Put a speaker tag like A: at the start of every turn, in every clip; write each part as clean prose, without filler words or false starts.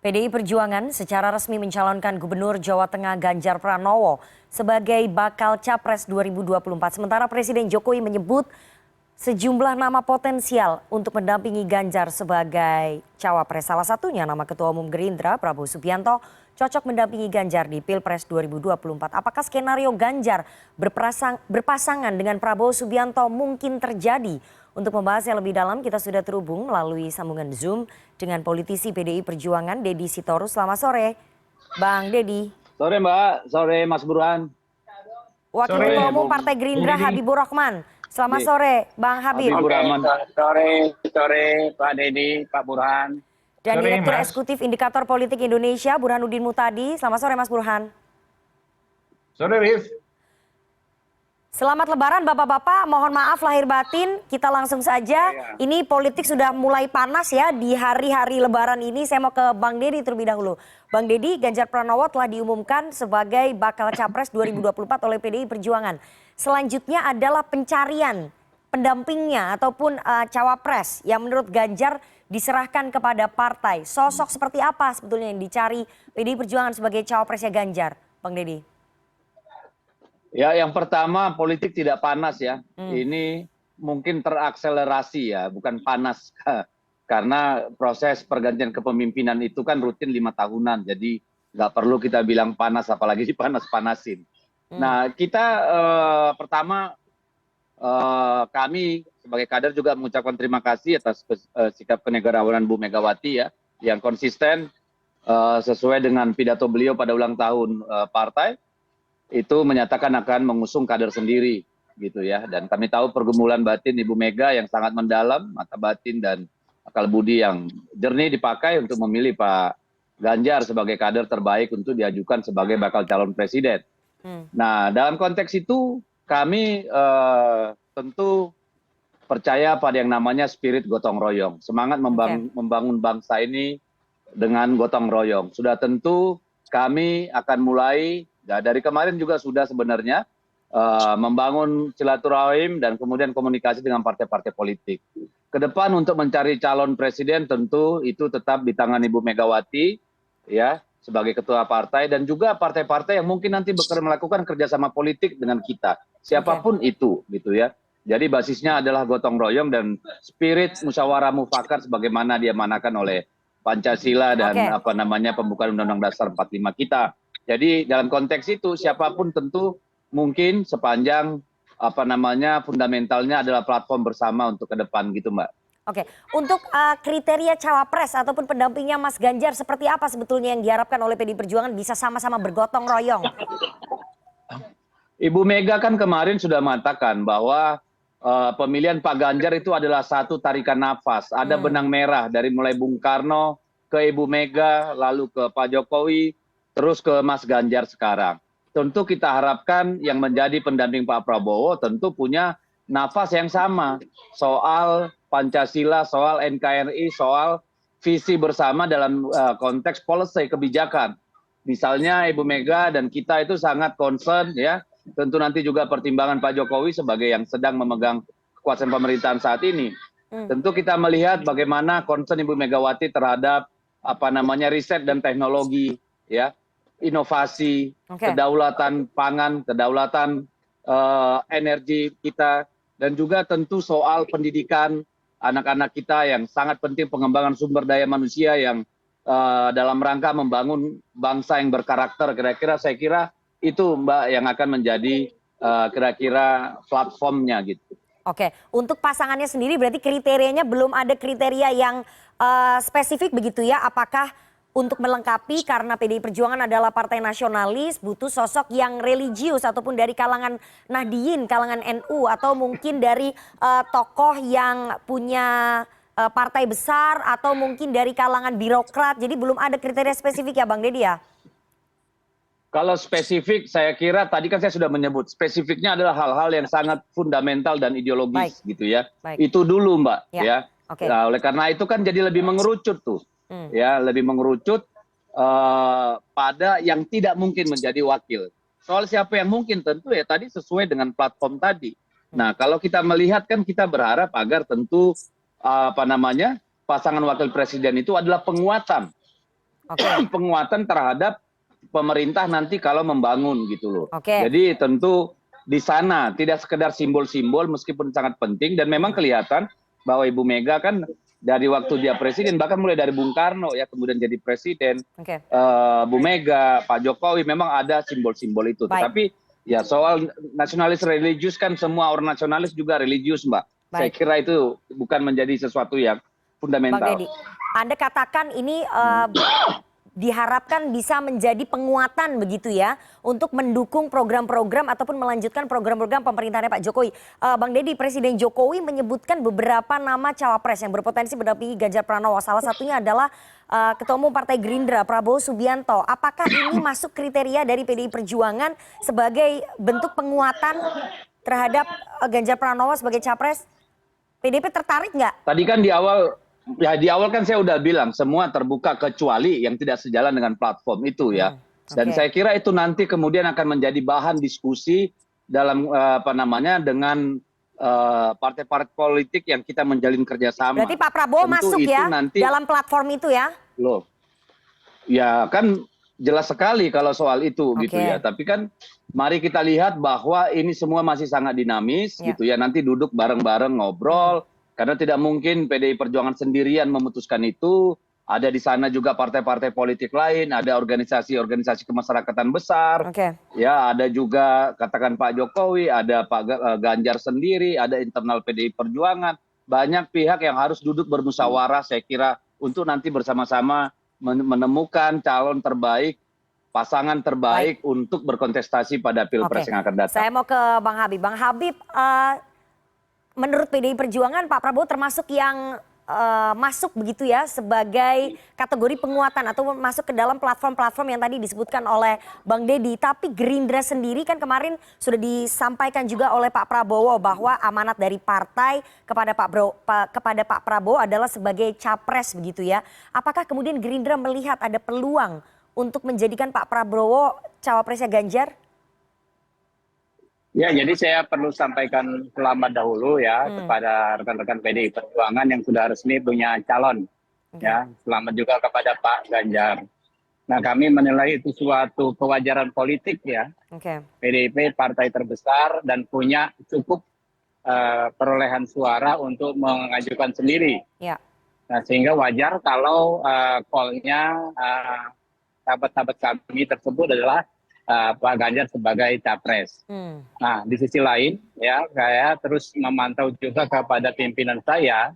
A: PDI Perjuangan secara resmi mencalonkan Gubernur Jawa Tengah Ganjar Pranowo sebagai bakal Capres 2024. Sementara Presiden Jokowi menyebut sejumlah nama potensial untuk mendampingi Ganjar sebagai cawapres. Salah satunya nama Ketua Umum Gerindra Prabowo Subianto cocok mendampingi Ganjar di Pilpres 2024. Apakah skenario Ganjar berpasangan dengan Prabowo Subianto mungkin terjadi? Untuk membahasnya lebih dalam kita sudah terhubung melalui sambungan Zoom dengan politisi PDI Perjuangan Deddy Sitorus. Selamat sore Bang Deddy.
B: Sore Mbak, sore Mas Burhan.
A: Wakil
B: Sore,
A: Ketua Umum
B: Bung
A: Partai Gerindra
B: Deddy.
A: Habibur Rahman. Selamat sore Bang Habib.
B: Habibur Rahman.
C: Sore Pak Deddy, Pak Burhan.
A: Dan
D: Sore,
A: Direktur
D: Mas.
A: Eksekutif Indikator Politik Indonesia Burhanuddin Muhtadi. Selamat sore Mas Burhan.
D: Sore, Rif.
A: Selamat Lebaran Bapak-Bapak, mohon maaf lahir batin, kita langsung saja. Ini politik sudah mulai panas ya di hari-hari Lebaran ini. Saya mau ke Bang Deddy terlebih dahulu. Bang Deddy, Ganjar Pranowo telah diumumkan sebagai bakal Capres 2024 oleh PDI Perjuangan. Selanjutnya adalah pencarian pendampingnya ataupun cawapres yang menurut Ganjar diserahkan kepada partai. Sosok seperti apa sebetulnya yang dicari PDI Perjuangan sebagai cawapresnya Ganjar, Bang Deddy?
B: Ya, yang pertama politik tidak panas ya. Ini mungkin terakselerasi ya, bukan panas. Karena proses pergantian kepemimpinan itu kan rutin 5 tahunan. Jadi nggak perlu kita bilang panas, apalagi dipanas-panasin. Nah, kita pertama kami sebagai kader juga mengucapkan terima kasih atas sikap kenegarawanan Bu Megawati ya, yang konsisten sesuai dengan pidato beliau pada ulang tahun partai. Itu menyatakan akan mengusung kader sendiri gitu ya, dan kami tahu pergumulan batin Ibu Mega yang sangat mendalam, mata batin dan akal budi yang jernih dipakai untuk memilih Pak Ganjar sebagai kader terbaik untuk diajukan sebagai bakal calon presiden. Nah, dalam konteks itu kami tentu percaya pada yang namanya spirit gotong royong, semangat membangun bangsa ini dengan gotong royong. Sudah tentu kami akan mulai dari kemarin juga sudah sebenarnya membangun silaturahim dan kemudian komunikasi dengan partai-partai politik. Kedepan untuk mencari calon presiden tentu itu tetap di tangan Ibu Megawati ya sebagai ketua partai, dan juga partai-partai yang mungkin nanti melakukan kerjasama politik dengan kita, siapapun itu gitu ya. Jadi basisnya adalah gotong royong dan spirit musyawarah mufakat sebagaimana diamanakan oleh Pancasila dan pembukaan Undang-Undang Dasar 45 kita. Jadi dalam konteks itu siapapun tentu mungkin sepanjang fundamentalnya adalah platform bersama untuk ke depan gitu Mbak.
A: Oke, untuk kriteria cawapres ataupun pendampingnya Mas Ganjar seperti apa sebetulnya yang diharapkan oleh PDI Perjuangan bisa sama-sama bergotong royong?
B: Ibu Mega kan kemarin sudah mengatakan bahwa pemilihan Pak Ganjar itu adalah satu tarikan nafas. Ada benang merah dari mulai Bung Karno ke Ibu Mega, lalu ke Pak Jokowi, terus ke Mas Ganjar sekarang. Tentu kita harapkan yang menjadi pendamping Pak Prabowo tentu punya nafas yang sama soal Pancasila, soal NKRI, soal visi bersama dalam konteks policy kebijakan. Misalnya Ibu Mega dan kita itu sangat concern ya, tentu nanti juga pertimbangan Pak Jokowi sebagai yang sedang memegang kekuasaan pemerintahan saat ini. Tentu kita melihat bagaimana concern Ibu Megawati terhadap riset dan teknologi ya, inovasi, kedaulatan pangan, kedaulatan energi kita, dan juga tentu soal pendidikan anak-anak kita yang sangat penting, pengembangan sumber daya manusia yang dalam rangka membangun bangsa yang berkarakter. Kira-kira saya kira itu Mbak yang akan menjadi kira-kira platformnya gitu.
A: Oke, untuk pasangannya sendiri berarti kriterianya belum ada kriteria yang spesifik begitu ya? Apakah untuk melengkapi karena PDI Perjuangan adalah partai nasionalis, butuh sosok yang religius ataupun dari kalangan Nahdien, kalangan NU, atau mungkin dari tokoh yang punya partai besar, atau mungkin dari kalangan birokrat. Jadi belum ada kriteria spesifik ya Bang Deddy ya?
B: Kalau spesifik saya kira tadi kan saya sudah menyebut, spesifiknya adalah hal-hal yang sangat fundamental dan ideologis gitu ya. Itu dulu Mbak ya. Nah, oleh karena itu kan jadi lebih mengerucut tuh. Ya, lebih mengerucut pada yang tidak mungkin menjadi wakil. Soal siapa yang mungkin tentu ya tadi sesuai dengan platform tadi. Nah, kalau kita melihat kan kita berharap agar tentu pasangan wakil presiden itu adalah penguatan
A: Oke.
B: penguatan terhadap pemerintah nanti kalau membangun gitu loh.
A: Oke.
B: Jadi tentu di sana tidak sekedar simbol-simbol meskipun sangat penting dan memang kelihatan bahwa Ibu Mega kan dari waktu dia presiden bahkan mulai dari Bung Karno ya kemudian jadi presiden,
A: Oke.
B: Bu Mega, Pak Jokowi memang ada simbol-simbol itu.
A: Baik.
B: Tetapi ya soal nasionalis religius kan semua orang nasionalis juga religius, Mbak. Saya
A: Baik.
B: kira itu bukan menjadi sesuatu yang
A: Bang
B: fundamental.
A: Deddy, Anda katakan ini diharapkan bisa menjadi penguatan begitu ya untuk mendukung program-program ataupun melanjutkan program-program pemerintahannya Pak Jokowi. Bang Deddy, Presiden Jokowi menyebutkan beberapa nama cawapres yang berpotensi mendampingi Ganjar Pranowo. Salah satunya adalah Ketua Umum Partai Gerindra Prabowo Subianto. Apakah ini masuk kriteria dari PDI Perjuangan sebagai bentuk penguatan terhadap Ganjar Pranowo sebagai capres? PDIP tertarik nggak?
B: Tadi kan di awal kan saya udah bilang semua terbuka kecuali yang tidak sejalan dengan platform itu ya. Dan
A: Oke.
B: saya kira itu nanti kemudian akan menjadi bahan diskusi dalam dengan partai-partai politik yang kita menjalin kerjasama.
A: Berarti Pak Prabowo
B: Tentu
A: masuk
B: itu
A: ya
B: nanti
A: dalam platform itu ya?
B: loh. Ya kan jelas sekali kalau soal itu gitu
A: Oke.
B: ya. Tapi kan mari kita lihat bahwa ini semua masih sangat dinamis
A: Ya.
B: gitu ya. Nanti duduk bareng-bareng ngobrol karena tidak mungkin PDI Perjuangan sendirian memutuskan itu. Ada di sana juga partai-partai politik lain, ada organisasi-organisasi kemasyarakatan besar.
A: Oke.
B: Ya, ada juga katakan Pak Jokowi, ada Pak Ganjar sendiri, ada internal PDI Perjuangan. Banyak pihak yang harus duduk bermusyawarah saya kira untuk nanti bersama-sama menemukan calon terbaik, pasangan terbaik untuk berkontestasi pada Pilpres
A: Oke.
B: yang akan datang.
A: Saya mau ke Bang Habib. Bang Habib, menurut PDI Perjuangan Pak Prabowo termasuk yang masuk begitu ya sebagai kategori penguatan atau masuk ke dalam platform-platform yang tadi disebutkan oleh Bang Deddy. Tapi Gerindra sendiri kan kemarin sudah disampaikan juga oleh Pak Prabowo bahwa amanat dari partai kepada Pak Prabowo adalah sebagai capres begitu ya. Apakah kemudian Gerindra melihat ada peluang untuk menjadikan Pak Prabowo cawapresnya Ganjar?
C: Ya, jadi saya perlu sampaikan selamat dahulu ya kepada rekan-rekan PDI Perjuangan yang sudah resmi punya calon. Ya, selamat juga kepada Pak Ganjar. Nah, kami menilai itu suatu kewajaran politik ya.
A: Oke.
C: PDIP partai terbesar dan punya cukup perolehan suara untuk mengajukan sendiri.
A: Ya.
C: Nah, sehingga wajar kalau call-nya sahabat-sahabat kami tersebut adalah Pak Ganjar sebagai capres. Nah, di sisi lain, ya, saya terus memantau juga kepada pimpinan saya,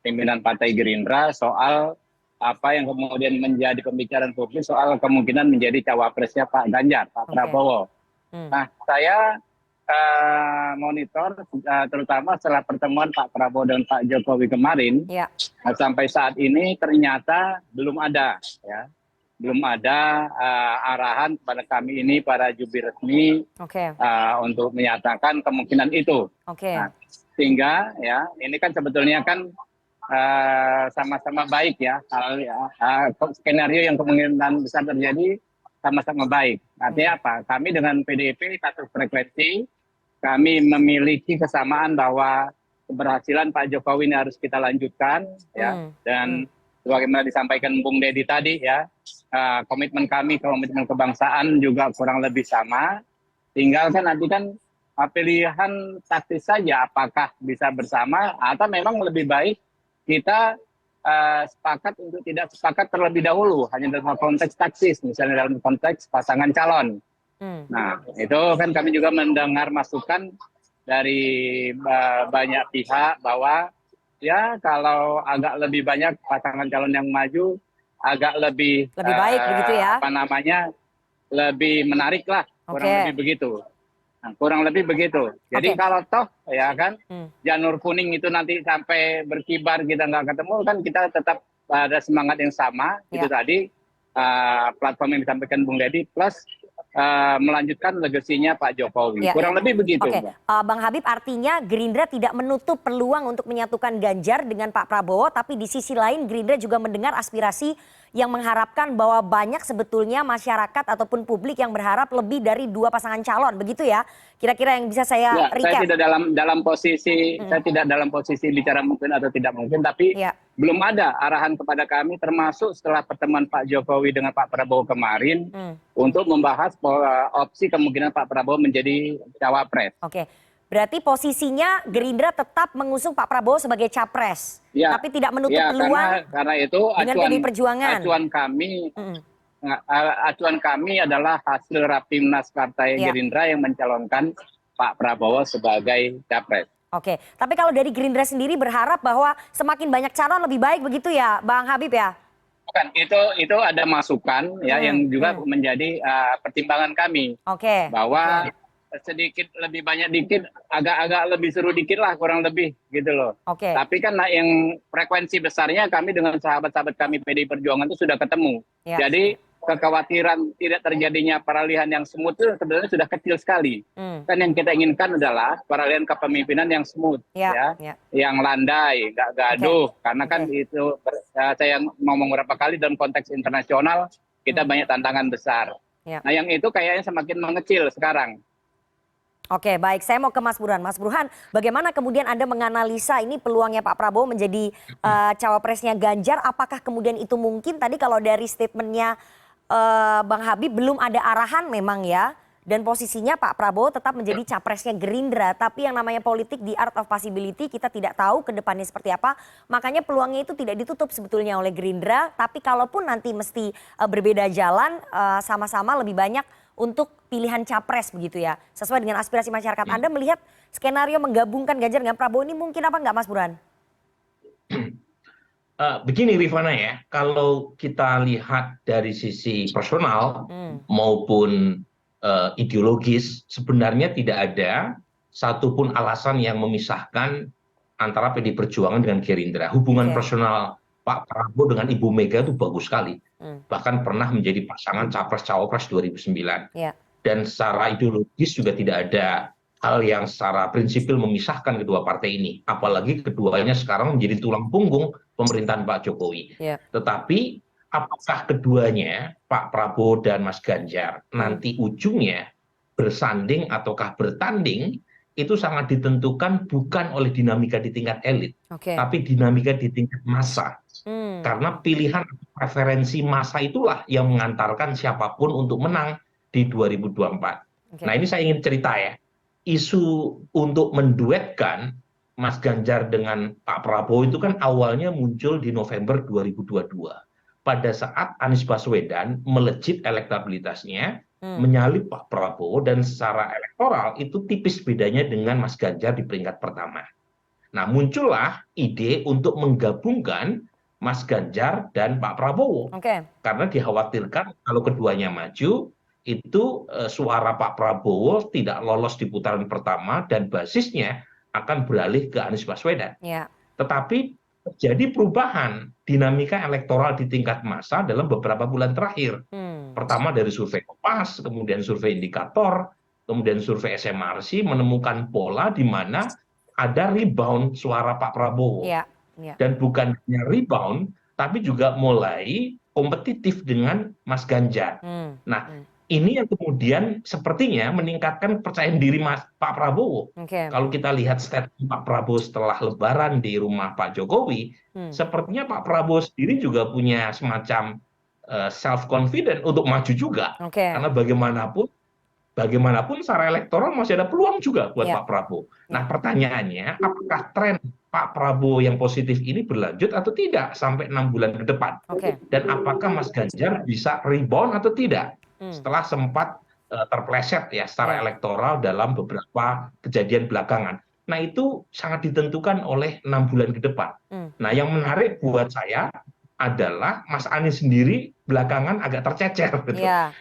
C: pimpinan Partai Gerindra, soal apa yang kemudian menjadi pembicaraan publik soal kemungkinan menjadi cawapresnya Pak Ganjar, Pak Prabowo. Nah, saya monitor terutama setelah pertemuan Pak Prabowo dan Pak Jokowi kemarin,
A: Ya.
C: sampai saat ini ternyata belum ada, ya. Belum ada arahan kepada kami ini para jubir resmi
A: Oke.
C: untuk menyatakan kemungkinan itu.
A: Oke.
C: Nah, sehingga ya ini kan sebetulnya kan sama-sama baik ya, skenario yang kemungkinan besar terjadi sama-sama baik. Artinya apa? Kami dengan PDIP satu frekuensi, kami memiliki kesamaan bahwa keberhasilan Pak Jokowi ini harus kita lanjutkan ya, dan sebagaimana disampaikan Bung Deddy tadi ya, komitmen kami, komitmen kebangsaan juga kurang lebih sama. Tinggal kan nanti kan pilihan taktis saja apakah bisa bersama atau memang lebih baik kita sepakat untuk tidak sepakat terlebih dahulu hanya dalam konteks taktis, misalnya dalam konteks pasangan calon. Nah, itu kan kami juga mendengar masukan dari banyak pihak bahwa ya kalau agak lebih banyak pasangan calon yang maju agak lebih
A: baik begitu ya?
C: Lebih menarik lah, kurang lebih begitu. Nah, kurang lebih begitu. Jadi kalau toh ya kan janur kuning itu nanti sampai berkibar kita nggak ketemu kan kita tetap ada semangat yang sama. Itu tadi platform yang disampaikan Bung Deddy plus melanjutkan legasinya Pak Jokowi. Kurang lebih begitu.
A: Oke. Bang Habib, artinya Gerindra tidak menutup peluang untuk menyatukan Ganjar dengan Pak Prabowo, tapi di sisi lain Gerindra juga mendengar aspirasi yang mengharapkan bahwa banyak sebetulnya masyarakat ataupun publik yang berharap lebih dari 2 pasangan calon, begitu ya? Kira-kira yang bisa saya
C: Ya, saya
A: recap.
C: tidak dalam posisi saya tidak dalam posisi bicara mungkin atau tidak mungkin, tapi
A: Ya,
C: belum ada arahan kepada kami, termasuk setelah pertemuan Pak Jokowi dengan Pak Prabowo kemarin untuk membahas opsi kemungkinan Pak Prabowo menjadi cawapres.
A: oke. Berarti posisinya Gerindra tetap mengusung Pak Prabowo sebagai capres,
C: Ya,
A: tapi tidak menutup
C: ya,
A: peluang
C: karena itu
A: dengan PDI Perjuangan.
C: acuan acuan kami adalah hasil Rapimnas Partai
A: Ya.
C: Gerindra yang mencalonkan Pak Prabowo sebagai capres.
A: Oke, tapi kalau dari Gerindra sendiri berharap bahwa semakin banyak calon lebih baik begitu ya, Bang Habib ya?
C: Bukan, itu ada masukan ya yang juga menjadi pertimbangan kami
A: Oke.
C: bahwa sedikit lebih banyak dikit, agak-agak lebih seru dikit lah kurang lebih gitu loh.
A: Oke.
C: Tapi kan yang frekuensi besarnya kami dengan sahabat-sahabat kami PDI Perjuangan itu sudah ketemu.
A: Ya.
C: Jadi kekhawatiran tidak terjadinya peralihan yang smooth itu sebenarnya sudah kecil sekali. Kan yang kita inginkan adalah peralihan kepemimpinan yang smooth,
A: Ya.
C: yang landai, nggak gaduh. Karena kan itu saya ngomong beberapa kali dalam konteks internasional kita banyak tantangan besar.
A: Ya.
C: Nah yang itu kayaknya semakin mengecil sekarang.
A: Oke, baik. Saya mau ke Mas Burhan. Mas Burhan, bagaimana kemudian Anda menganalisa ini peluangnya Pak Prabowo menjadi cawapresnya Ganjar? Apakah kemudian itu mungkin? Tadi kalau dari statementnya Bang Habib belum ada arahan memang ya. Dan posisinya Pak Prabowo tetap menjadi capresnya Gerindra. Tapi yang namanya politik di art of possibility kita tidak tahu ke depannya seperti apa. Makanya peluangnya itu tidak ditutup sebetulnya oleh Gerindra. Tapi kalaupun nanti mesti berbeda jalan, sama-sama lebih banyak untuk pilihan capres begitu ya. Sesuai dengan aspirasi masyarakat. Anda melihat skenario menggabungkan Ganjar dengan Prabowo ini mungkin apa enggak Mas Burhan?
D: Begini Rifana ya, kalau kita lihat dari sisi personal maupun ideologis, sebenarnya tidak ada satupun alasan yang memisahkan antara PDI Perjuangan dengan Gerindra. Hubungan personal Pak Prabowo dengan Ibu Mega itu bagus sekali. Bahkan pernah menjadi pasangan Capres-Cawapres 2009. Dan secara ideologis juga tidak ada hal yang secara prinsipil memisahkan kedua partai ini. Apalagi keduanya sekarang menjadi tulang punggung pemerintahan Pak Jokowi. Tetapi apakah keduanya, Pak Prabowo dan Mas Ganjar, nanti ujungnya bersanding ataukah bertanding, itu sangat ditentukan bukan oleh dinamika di tingkat elit, tapi dinamika di tingkat massa. Karena pilihan preferensi massa itulah yang mengantarkan siapapun untuk menang di 2024. Nah ini saya ingin cerita ya, isu untuk menduetkan Mas Ganjar dengan Pak Prabowo itu kan awalnya muncul di November 2022. Pada saat Anies Baswedan melejit elektabilitasnya, menyalip Pak Prabowo dan secara elektoral itu tipis bedanya dengan Mas Ganjar di peringkat pertama. Nah muncullah ide untuk menggabungkan Mas Ganjar dan Pak Prabowo. Karena dikhawatirkan kalau keduanya maju, itu suara Pak Prabowo tidak lolos di putaran pertama dan basisnya akan beralih ke Anies Baswedan. Tetapi terjadi perubahan dinamika elektoral di tingkat massa dalam beberapa bulan terakhir. Pertama dari survei Kompas, kemudian survei Indikator, kemudian survei SMRC menemukan pola di mana ada rebound suara Pak Prabowo. Dan bukan hanya rebound, tapi juga mulai kompetitif dengan Mas Ganjar. Nah, ini yang kemudian sepertinya meningkatkan kepercayaan diri Pak Prabowo. Kalau kita lihat statement Pak Prabowo setelah Lebaran di rumah Pak Jokowi, sepertinya Pak Prabowo sendiri juga punya semacam self confident untuk maju juga. Karena bagaimanapun secara elektoral masih ada peluang juga buat Pak Prabowo. Nah pertanyaannya, apakah tren Pak Prabowo yang positif ini berlanjut atau tidak sampai 6 bulan ke depan? Dan apakah Mas Ganjar bisa rebound atau tidak? Setelah sempat terpleset ya secara elektoral dalam beberapa kejadian belakangan. Nah itu sangat ditentukan oleh 6 bulan ke depan. Nah yang menarik buat saya adalah Mas Anies sendiri belakangan agak tercecer.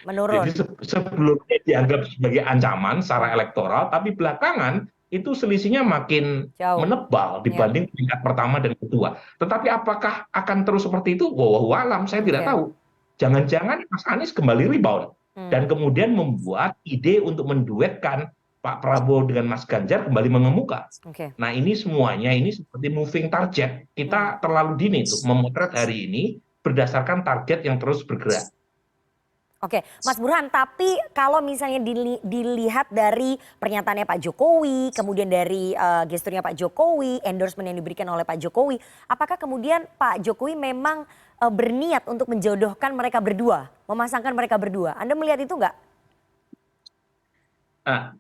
A: Menurun.
D: Jadi sebelumnya dianggap sebagai ancaman secara elektoral, tapi belakangan itu selisihnya makin menebal dibanding tingkat pertama dan kedua. Tetapi apakah akan terus seperti itu? Wallahu alam, saya tidak tahu. Jangan-jangan Mas Anies kembali rebound dan kemudian membuat ide untuk menduetkan Pak Prabowo dengan Mas Ganjar kembali mengemuka. Nah ini semuanya ini seperti moving target. Kita terlalu dini tuh memotret hari ini berdasarkan target yang terus bergerak.
A: Oke, Mas Burhan, tapi kalau misalnya dilihat dari pernyataannya Pak Jokowi, kemudian dari gesturnya Pak Jokowi, endorsement yang diberikan oleh Pak Jokowi, apakah kemudian Pak Jokowi memang berniat untuk menjodohkan mereka berdua, memasangkan mereka berdua? Anda melihat itu nggak?
D: Nah,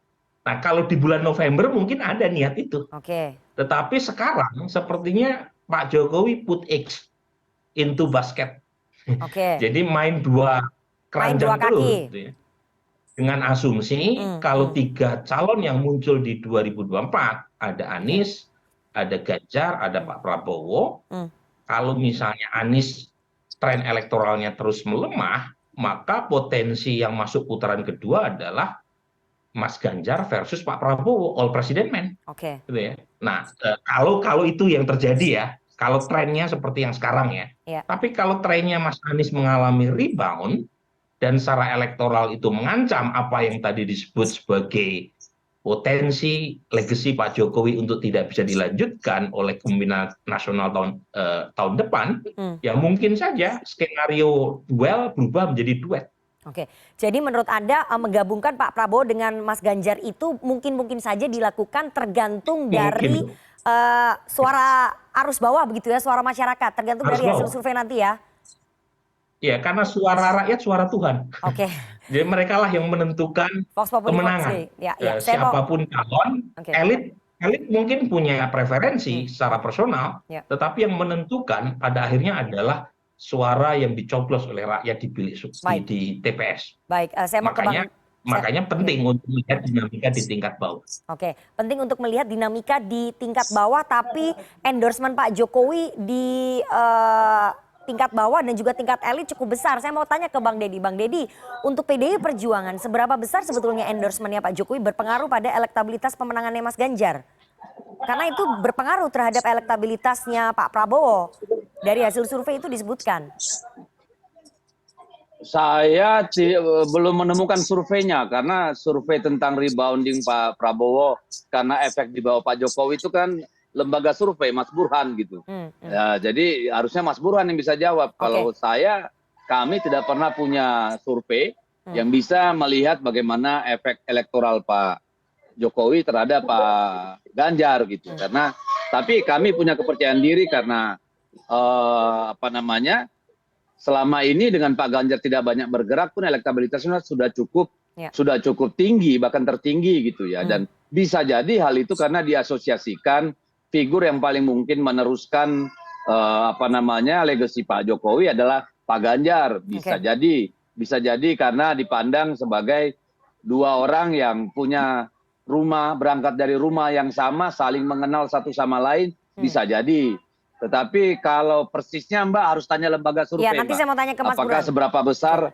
D: kalau di bulan November mungkin ada niat itu.
A: Oke.
D: Tetapi sekarang sepertinya Pak Jokowi put eggs into basket.
A: Oke.
D: Jadi main dua keranjang terus gitu ya. Dengan asumsi kalau 3 calon yang muncul di 2024 ada Anies, ada Ganjar, ada Pak Prabowo. Kalau misalnya Anies tren elektoralnya terus melemah, maka potensi yang masuk putaran kedua adalah Mas Ganjar versus Pak Prabowo, all president man.
A: Oke.
D: Gitu ya. Nah, kalau itu yang terjadi ya, kalau trennya seperti yang sekarang ya. Tapi kalau trennya Mas Anies mengalami rebound dan secara elektoral itu mengancam apa yang tadi disebut sebagai potensi legacy Pak Jokowi untuk tidak bisa dilanjutkan oleh kepemimpinan nasional tahun depan, ya mungkin saja skenario duel berubah menjadi duet.
A: Oke, jadi menurut Anda menggabungkan Pak Prabowo dengan Mas Ganjar itu mungkin saja dilakukan tergantung dari suara arus bawah begitu ya, suara masyarakat, tergantung dari hasil survei nanti ya?
D: Ya, karena suara rakyat suara Tuhan.
A: Oke.
D: Jadi mereka lah yang menentukan kemenangan. Siapapun calon, elit mungkin punya preferensi secara personal, tetapi yang menentukan pada akhirnya adalah suara yang dicoblos oleh rakyat di bilik di TPS.
A: Baik, saya mau
D: makanya penting untuk melihat dinamika di tingkat bawah.
A: Oke, penting untuk melihat dinamika di tingkat bawah, tapi endorsement Pak Jokowi di tingkat bawah dan juga tingkat elit cukup besar. Saya mau tanya ke Bang Deddy. Bang Deddy, untuk PDI Perjuangan, seberapa besar sebetulnya endorsementnya Pak Jokowi berpengaruh pada elektabilitas pemenangannya Mas Ganjar? Karena itu berpengaruh terhadap elektabilitasnya Pak Prabowo. Dari hasil survei itu disebutkan.
B: Saya belum menemukan surveinya, karena survei tentang rebounding Pak Prabowo karena efek di bawah Pak Jokowi itu kan lembaga survei Mas Burhan gitu. Ya, jadi harusnya Mas Burhan yang bisa jawab. Kalau kami tidak pernah punya survei yang bisa melihat bagaimana efek elektoral Pak Jokowi terhadap Pak Ganjar gitu. Karena tapi kami punya kepercayaan diri karena selama ini dengan Pak Ganjar tidak banyak bergerak pun elektabilitasnya sudah cukup tinggi, bahkan tertinggi gitu ya. Dan bisa jadi hal itu karena diasosiasikan figur yang paling mungkin meneruskan legacy Pak Jokowi adalah Pak Ganjar. Bisa jadi karena dipandang sebagai dua orang yang punya berangkat dari rumah yang sama, saling mengenal satu sama lain, bisa jadi. Tetapi kalau persisnya Mbak harus tanya lembaga survei.
A: Ya, nanti saya mau tanya ke Mas
B: apakah
A: Burhan.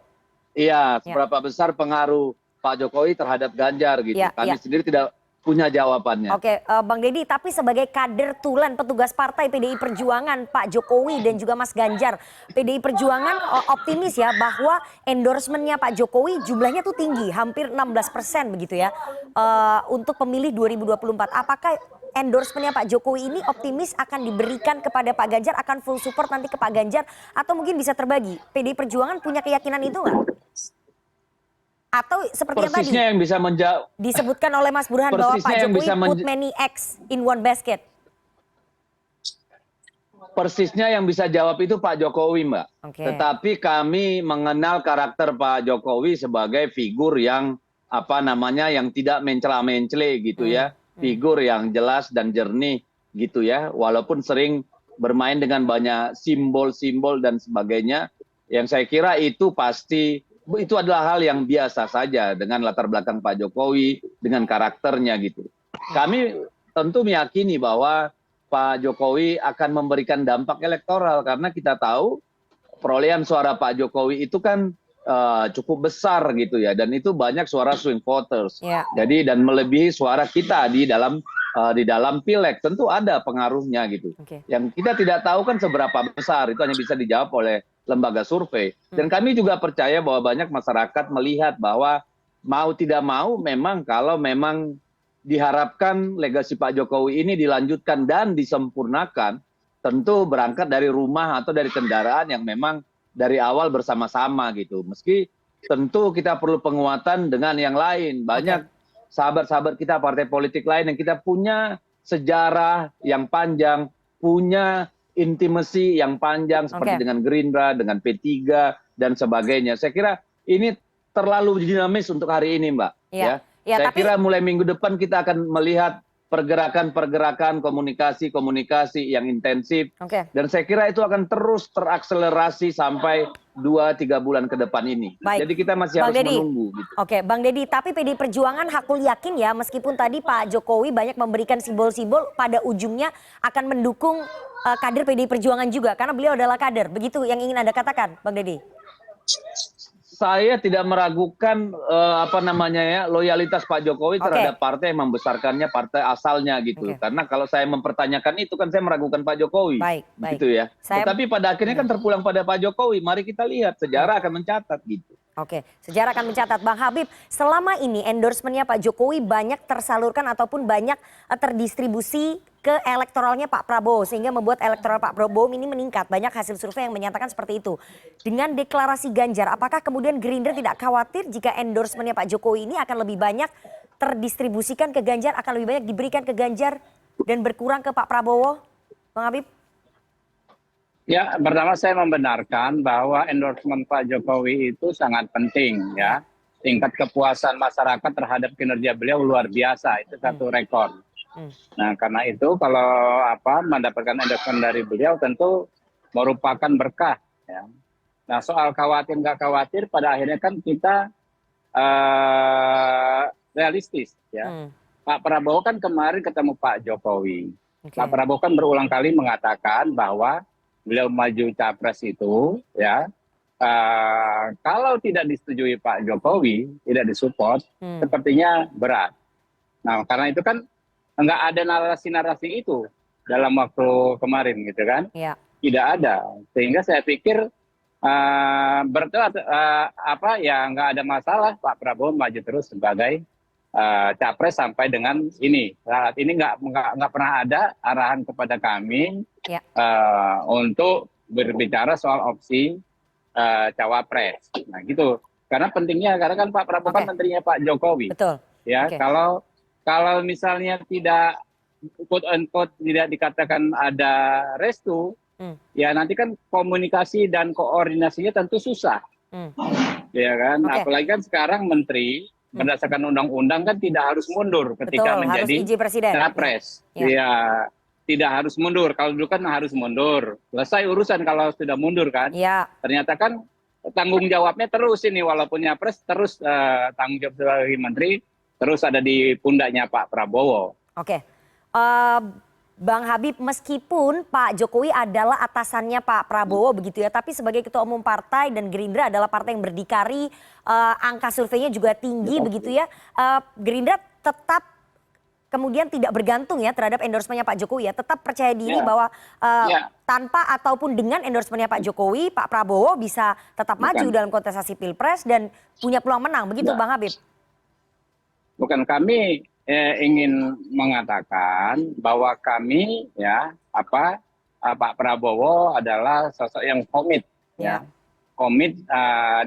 B: seberapa besar pengaruh Pak Jokowi terhadap Ganjar gitu. Kami sendiri tidak punya jawabannya.
A: Oke, Bang Deddy, tapi sebagai kader tulen petugas partai PDI Perjuangan, Pak Jokowi dan juga Mas Ganjar, PDI Perjuangan optimis ya bahwa endorsementnya Pak Jokowi jumlahnya tuh tinggi, hampir 16% begitu ya, untuk pemilih 2024. Apakah endorsementnya Pak Jokowi ini optimis akan diberikan kepada Pak Ganjar, akan full support nanti ke Pak Ganjar, atau mungkin bisa terbagi? PDI Perjuangan punya keyakinan itu nggak? Atau seperti yang tadi
B: yang bisa
A: disebutkan oleh Mas Burhan bahwa Pak Jokowi put many eggs in one basket?
B: Persisnya yang bisa jawab itu Pak Jokowi, Mbak. Tetapi kami mengenal karakter Pak Jokowi sebagai figur yang yang tidak mencela-mencele gitu ya. Figur yang jelas dan jernih gitu ya. Walaupun sering bermain dengan banyak simbol-simbol dan sebagainya, yang saya kira itu adalah hal yang biasa saja dengan latar belakang Pak Jokowi, dengan karakternya gitu. Kami tentu meyakini bahwa Pak Jokowi akan memberikan dampak elektoral karena kita tahu perolehan suara Pak Jokowi itu kan cukup besar gitu ya, dan itu banyak suara swing voters. Jadi dan melebihi suara kita di dalam pileg, tentu ada pengaruhnya gitu. Yang kita tidak tahu kan seberapa besar, itu hanya bisa dijawab oleh lembaga survei. Dan kami juga percaya bahwa banyak masyarakat melihat bahwa mau tidak mau memang kalau memang diharapkan legasi Pak Jokowi ini dilanjutkan dan disempurnakan, tentu berangkat dari rumah atau dari kendaraan yang memang dari awal bersama-sama gitu. Meski tentu kita perlu penguatan dengan yang lain. Banyak sahabat-sahabat kita partai politik lain yang kita punya sejarah yang panjang, punya intimasi yang panjang seperti dengan Gerindra, dengan P3 dan sebagainya. Saya kira ini terlalu dinamis untuk hari ini, Mbak. Saya kira mulai minggu depan kita akan melihat pergerakan-pergerakan komunikasi yang intensif. Dan saya kira itu akan terus terakselerasi sampai 2-3 bulan ke depan ini. Jadi kita masih harus menunggu. Gitu.
A: Oke, Bang Deddy, tapi PDI Perjuangan hakul yakin ya, meskipun tadi Pak Jokowi banyak memberikan simbol-simbol, pada ujungnya akan mendukung kader PDI Perjuangan juga, karena beliau adalah kader. Begitu yang ingin Anda katakan, Bang Deddy?
B: Saya tidak meragukan loyalitas Pak Jokowi terhadap partai yang membesarkannya, partai asalnya gitu. Karena kalau saya mempertanyakan itu kan saya meragukan Pak Jokowi. Gitu ya. Tetapi pada akhirnya kan terpulang pada Pak Jokowi. Mari kita lihat, sejarah akan mencatat gitu.
A: Oke, sejarah akan mencatat. Bang Habib, selama ini endorsementnya Pak Jokowi banyak tersalurkan ataupun banyak terdistribusi ke elektoralnya Pak Prabowo, sehingga membuat elektoral Pak Prabowo ini meningkat. Banyak hasil survei yang menyatakan seperti itu. Dengan deklarasi Ganjar, apakah kemudian Gerindra tidak khawatir jika endorsementnya Pak Jokowi ini akan lebih banyak terdistribusikan ke Ganjar, akan lebih banyak diberikan ke Ganjar dan berkurang ke Pak Prabowo? Bang Habib?
C: Ya, pertama saya membenarkan bahwa endorsement Pak Jokowi itu sangat penting ya. Tingkat kepuasan masyarakat terhadap kinerja beliau luar biasa, itu satu rekor. Nah, karena itu kalau mendapatkan endorsement dari beliau tentu merupakan berkah ya. Nah, soal khawatir nggak khawatir, pada akhirnya kan kita realistis ya. Pak Prabowo kan kemarin ketemu Pak Jokowi. Pak Prabowo kan berulang kali mengatakan bahwa beliau maju capres itu ya, kalau tidak disetujui Pak Jokowi, tidak disupport, sepertinya berat. Nah, karena itu kan nggak ada narasi-narasi itu dalam waktu kemarin gitu kan. Tidak ada. Sehingga saya pikir nggak ada masalah Pak Prabowo maju terus sebagai capres sampai dengan ini. Saat ini nggak pernah ada arahan kepada kami untuk berbicara soal opsi cawapres. Nah gitu. Karena pentingnya, karena kan Pak Prabowo kan menterinya Pak Jokowi.
A: Betul.
C: Ya, kalau misalnya tidak quote unquote tidak dikatakan ada restu, ya nanti kan komunikasi dan koordinasinya tentu susah. Ya kan, apalagi kan sekarang menteri berdasarkan undang-undang kan tidak harus mundur ketika menjadi capres. Ya, tidak harus mundur. Kalau dulu kan harus mundur. Selesai urusan kalau sudah mundur kan. Ternyata kan tanggung jawabnya terus ini, walaupun nyapres terus tanggung jawab sebagai menteri terus ada di pundaknya Pak Prabowo.
A: Bang Habib, meskipun Pak Jokowi adalah atasannya Pak Prabowo begitu ya, tapi sebagai ketua umum partai dan Gerindra adalah partai yang berdikari, angka surveinya juga tinggi begitu ya. Gerindra tetap kemudian tidak bergantung ya terhadap endorsementnya Pak Jokowi ya, tetap percaya diri bahwa tanpa ataupun dengan endorsementnya Pak Jokowi, Pak Prabowo bisa tetap maju dalam kontestasi Pilpres dan punya peluang menang, begitu Bang Habib?
C: Bukan, kami ingin mengatakan bahwa kami Pak Prabowo adalah sosok yang komit komit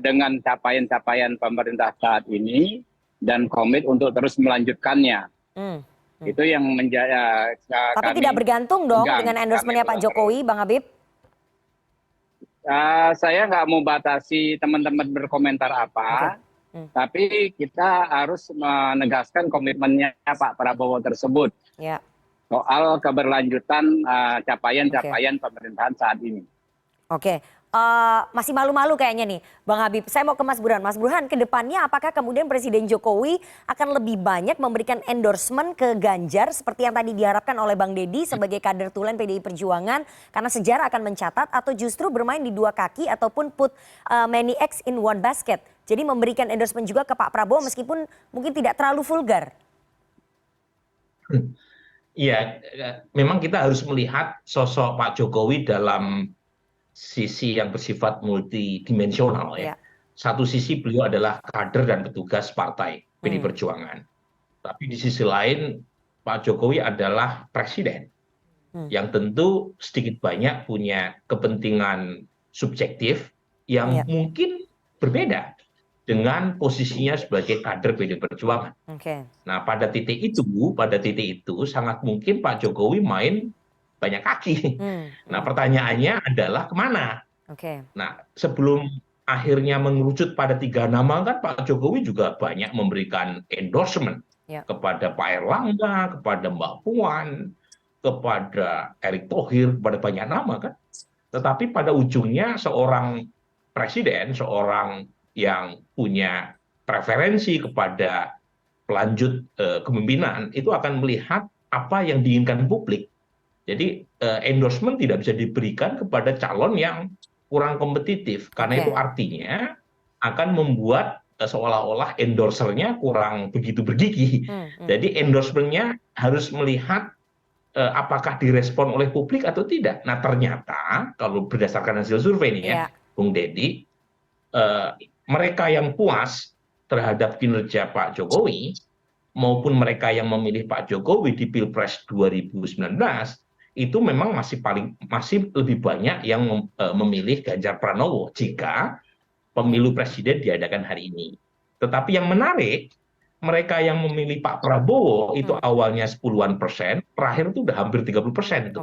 C: dengan capaian-capaian pemerintah saat ini dan komit untuk terus melanjutkannya. Itu yang menjadi
A: tapi tidak bergantung dong dengan endorsementnya Pak Jokowi, Bang Habib?
C: Saya nggak mau batasi teman-teman berkomentar apa. Tapi kita harus menegaskan komitmennya Pak Prabowo tersebut soal keberlanjutan capaian-capaian pemerintahan saat ini.
A: Masih malu-malu kayaknya nih Bang Habib. Saya mau ke Mas Burhan. Mas Burhan, ke depannya apakah kemudian Presiden Jokowi akan lebih banyak memberikan endorsement ke Ganjar seperti yang tadi diharapkan oleh Bang Deddy sebagai kader tulen PDI Perjuangan karena sejarah akan mencatat, atau justru bermain di dua kaki ataupun put many eggs in one basket? Jadi memberikan endorsement juga ke Pak Prabowo meskipun mungkin tidak terlalu vulgar.
D: Iya, memang kita harus melihat sosok Pak Jokowi dalam sisi yang bersifat multidimensional ya. Satu sisi beliau adalah kader dan petugas partai PDI Perjuangan. Tapi di sisi lain Pak Jokowi adalah presiden yang tentu sedikit banyak punya kepentingan subjektif yang
A: Iya.
D: mungkin berbeda dengan posisinya sebagai kader PD Perjuangan.
A: Oke.
D: Nah, pada titik itu sangat mungkin Pak Jokowi main banyak kaki. Nah, pertanyaannya adalah kemana?
A: Oke.
D: Nah, sebelum akhirnya mengerucut pada 3 nama kan Pak Jokowi juga banyak memberikan endorsement
A: Ya.
D: kepada Pak Erlangga, kepada Mbak Puan, kepada Erick Thohir, kepada banyak nama kan. Tetapi pada ujungnya seorang presiden, seorang yang punya preferensi kepada pelanjut kepemimpinan itu akan melihat apa yang diinginkan publik. Jadi endorsement tidak bisa diberikan kepada calon yang kurang kompetitif karena itu artinya akan membuat seolah-olah endorsernya kurang begitu bergigi. Jadi endorsementnya harus melihat apakah direspon oleh publik atau tidak. Nah, ternyata kalau berdasarkan hasil survei nih ya, Bung Deddy, mereka yang puas terhadap kinerja Pak Jokowi maupun mereka yang memilih Pak Jokowi di Pilpres 2019 itu memang masih lebih banyak yang memilih Ganjar Pranowo jika pemilu presiden diadakan hari ini. Tetapi yang menarik, mereka yang memilih Pak Prabowo itu awalnya 10-an persen, terakhir itu udah hampir 30% itu.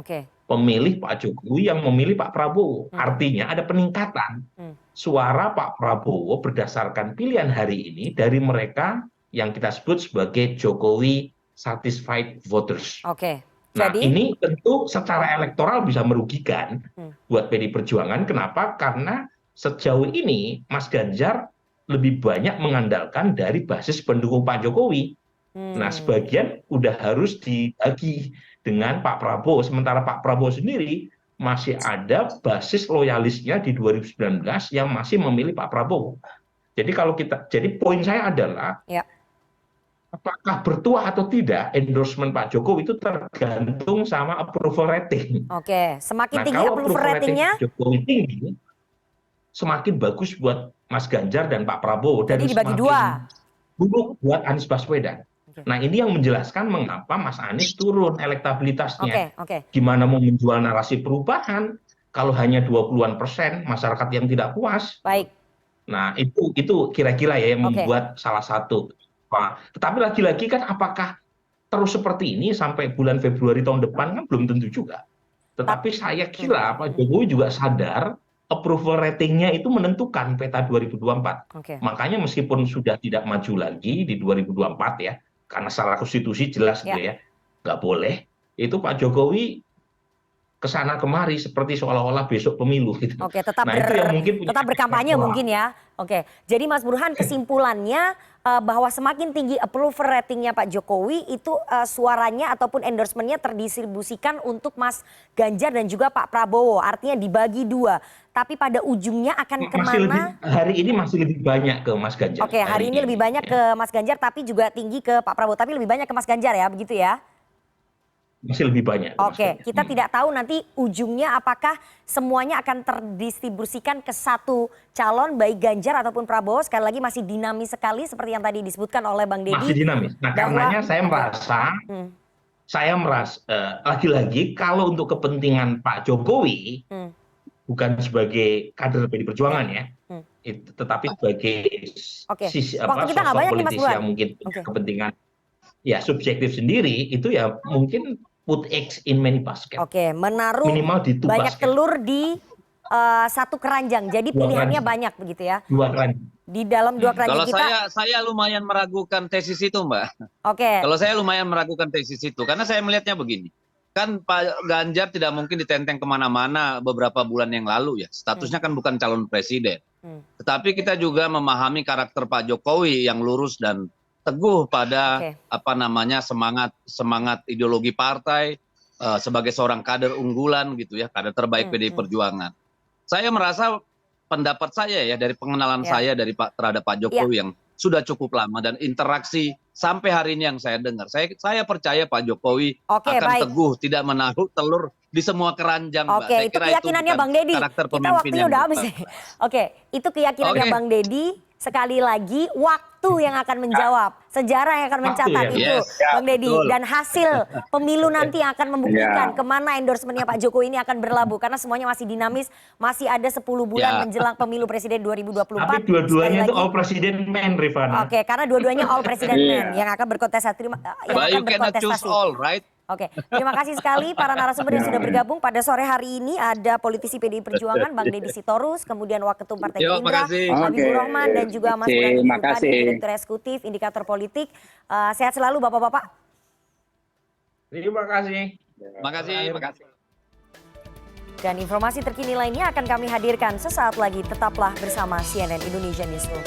D: Pemilih Pak Jokowi yang memilih Pak Prabowo. Artinya ada peningkatan suara Pak Prabowo berdasarkan pilihan hari ini dari mereka yang kita sebut sebagai Jokowi satisfied voters. Nah, ini tentu secara elektoral bisa merugikan buat PD Perjuangan. Kenapa? Karena sejauh ini Mas Ganjar lebih banyak mengandalkan dari basis pendukung Pak Jokowi. Nah, sebagian udah harus dibagi dengan Pak Prabowo. Sementara Pak Prabowo sendiri masih ada basis loyalisnya di 2019 yang masih memilih Pak Prabowo. Jadi poin saya adalah apakah bertuah atau tidak endorsement Pak Jokowi itu tergantung sama approval rating.
A: Semakin tinggi approval ratingnya,
D: Jokowi tinggi, semakin bagus buat Mas Ganjar dan Pak Prabowo.
A: Jadi dibagi dua.
D: Buruk buat Anies Baswedan. Nah, ini yang menjelaskan mengapa Mas Anies turun elektabilitasnya. Gimana mau menjual narasi perubahan kalau hanya 20-an persen masyarakat yang tidak puas. Nah, itu kira-kira ya yang membuat salah satu. Tetapi lagi-lagi kan apakah terus seperti ini sampai bulan Februari tahun depan kan belum tentu juga. Tetapi saya kira Pak Jokowi juga sadar approval ratingnya itu menentukan peta 2024. Makanya meskipun sudah tidak maju lagi di 2024 ya, karena secara konstitusi jelas gitu ya, nggak boleh, itu Pak Jokowi kesana kemari seperti seolah-olah besok pemilu gitu.
A: Tetap berkampanye mungkin ya. Jadi Mas Burhan, kesimpulannya bahwa semakin tinggi approval ratingnya Pak Jokowi itu suaranya ataupun endorsementnya terdistribusikan untuk Mas Ganjar dan juga Pak Prabowo. Artinya dibagi dua. Tapi pada ujungnya akan kemana?
D: Hari ini masih lebih banyak ke Mas Ganjar.
A: Hari ini lebih banyak ke Mas Ganjar tapi juga tinggi ke Pak Prabowo. Tapi lebih banyak ke Mas Ganjar ya, begitu ya?
D: Masih lebih banyak.
A: Kita tidak tahu nanti ujungnya apakah semuanya akan terdistribusikan ke satu calon baik Ganjar ataupun Prabowo. Sekali lagi masih dinamis sekali seperti yang tadi disebutkan oleh Bang Deddy.
D: Masih dinamis. Nah, karenanya saya merasa lagi-lagi kalau untuk kepentingan Pak Jokowi bukan sebagai kader PD Perjuangan ya, tetapi sebagai sosok politis yang mungkin kepentingan ya subjektif sendiri itu ya mungkin put eggs in many basket.
A: Menaruh banyak telur di satu keranjang. Jadi pilihannya banyak begitu ya.
D: Dua keranjang.
A: Di dalam dua keranjang
B: kita. Kalau saya lumayan meragukan tesis itu, Mbak. Kalau saya lumayan meragukan tesis itu karena saya melihatnya begini. Kan Pak Ganjar tidak mungkin ditenteng kemana-mana beberapa bulan yang lalu ya. Statusnya kan bukan calon presiden. Tetapi kita juga memahami karakter Pak Jokowi yang lurus dan teguh pada semangat ideologi partai sebagai seorang kader unggulan gitu ya, kader terbaik PDI Perjuangan. Saya merasa pendapat saya ya dari pengenalan saya terhadap Pak Jokowi yang sudah cukup lama dan interaksi sampai hari ini yang saya dengar. Saya percaya Pak Jokowi akan teguh tidak menaruh telur di semua keranjang.
A: Itu keyakinannya Bang Deddy. Kita waktunya udah habis. Itu keyakinannya Bang Deddy. Sekali lagi waktu Waktu yang akan menjawab, sejarah yang akan mencatat
D: Waktu
A: itu,
B: Yes,
A: Bang Deddy.
C: betul.
A: Dan hasil pemilu nanti akan membuktikan
C: Ya.
A: kemana endorsementnya Pak Jokowi ini akan berlabuh. Karena semuanya masih dinamis, masih ada 10 bulan
B: Ya.
A: menjelang pemilu presiden 2024.
D: Tapi dua-duanya
A: Sekali
D: itu
A: lagi,
D: all president man, Rifana.
A: oke, karena dua-duanya all president
C: Iya.
A: men yang akan berkontestasi. Yang
B: But
A: akan
B: you cannot choose
A: berkontestasi.
B: all, right?
A: Oke, terima kasih sekali para narasumber yang
C: Ya.
A: sudah bergabung pada sore hari ini. Ada politisi PDI Perjuangan, Bang Deddy Sitorus, kemudian Waketum Partai
B: Yo,
A: Gerindra,
B: makasih.
A: Habibur
C: Oke.
A: Rahman, dan juga Mas
C: Oke,
A: Burhanuddin
C: makasih.
A: Muhtadi, Direktur Eksekutif Indikator Politik. Sehat selalu Bapak-Bapak.
D: Terima kasih.
B: Makasih, makasih.
A: Dan informasi terkini lainnya akan kami hadirkan sesaat lagi. Tetaplah bersama CNN Indonesia Newsroom.